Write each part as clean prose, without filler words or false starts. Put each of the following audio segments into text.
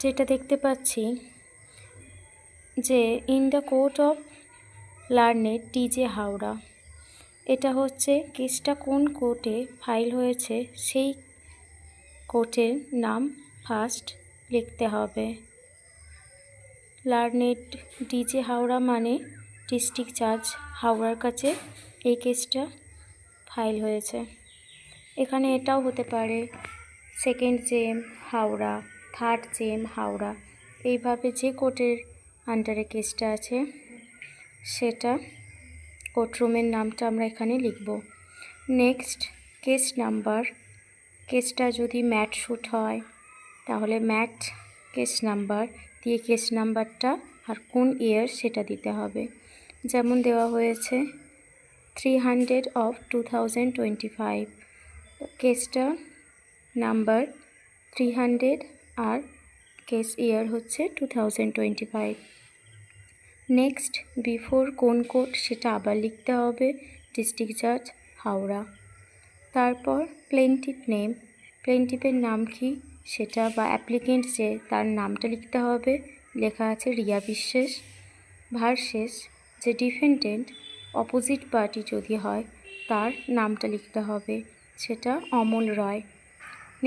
যেটা দেখতে পাচ্ছি যে in the court of learned TJ Howrah, এটা হচ্ছে কেসটা কোন কোর্টে ফাইল হয়েছে সেই কোর্টের নাম ফার্স্ট লিখতে হবে। লার্নেড ডিজে হাওড়া মানে ডিস্ট্রিক্ট জাজ হাওড়ার কাছে এই কেসটা ফাইল হয়েছে। এখানে এটাও হতে পারে সেকেন্ড জেম হাওড়া, থার্ড জেম হাওড়া, এইভাবে যে কোর্টের আন্ডারে কেসটা আছে সেটা কোর্টরুমের নামটা আমরা এখানে লিখব। নেক্সট কেস নাম্বার, কেসটা যদি ম্যাট শুট হয় তাহলে ম্যাট কেস নাম্বার দিয়ে কেস নাম্বারটা আর কোন ইয়ার সেটা দিতে হবে। যেমন দেওয়া হয়েছে 300 অফ 2025, কেসটা নাম্বার 300 আর কেস ইয়ার হচ্ছে 2025। নেক্সট বিফোর কোন কোর্ট সেটা আবার লিখতে হবে, ডিস্ট্রিক্ট জাজ হাওড়া। তারপর প্লেন্টিফ নেম, প্লেন্টিফের নাম কি সেটা বা অ্যাপ্লিকেন্ট যে তার নামটা লিখতে হবে, লেখা আছে রিয়া বিশ্বাস। ভার্সেস যে ডিফেন্ডেন্ট অপোজিট পার্টি যদি হয় তার নামটা লিখতে হবে, সেটা অমল রয়।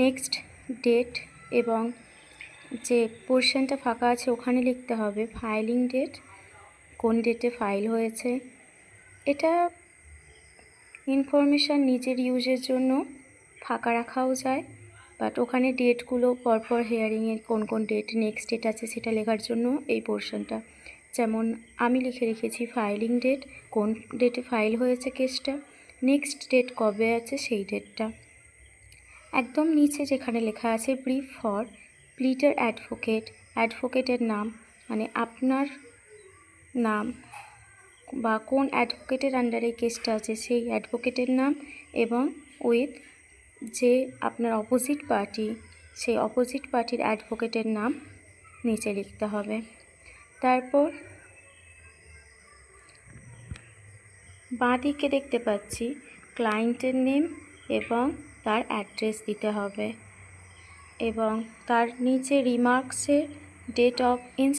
নেক্সট ডেট এবং যে পোর্শনটা ফাঁকা আছে ওখানে লিখতে হবে ফাইলিং ডেট, কোন ডেটে ফাইল হয়েছে। এটা ইনফরমেশান নিজের ইউজের জন্য ফাঁকা রাখাও যায়, বাট ওখানে ডেটগুলো পরপর হিয়ারিংয়ের কোন কোন ডেট নেক্সট ডেট আছে সেটা লেখার জন্য এই পোর্শনটা। যেমন আমি লিখে রেখেছি ফাইলিং ডেট, কোন ডেটে ফাইল হয়েছে কেসটা, নেক্সট ডেট কবে আছে সেই ডেটটা। একদম নিচে যেখানে লেখা আছে ব্রিফ ফর প্লিটার অ্যাডভোকেট, অ্যাডভোকেটের নাম মানে আপনার নাম বা কোন অ্যাডভোকেটের আন্ডারে কেসটা আছে সেই অ্যাডভোকেটের নাম এবং উইথ যে আপনার অপোজিট পার্টি সেই অপোজিট পার্টির অ্যাডভোকেটের নাম নিচে লিখতে হবে। তারপর বাঁ দিকে দেখতে পাচ্ছি ক্লায়েন্টের নেম এবং তার অ্যাড্রেস দিতে হবে এবং তার নিচে রিমার্কসে ডেট অফ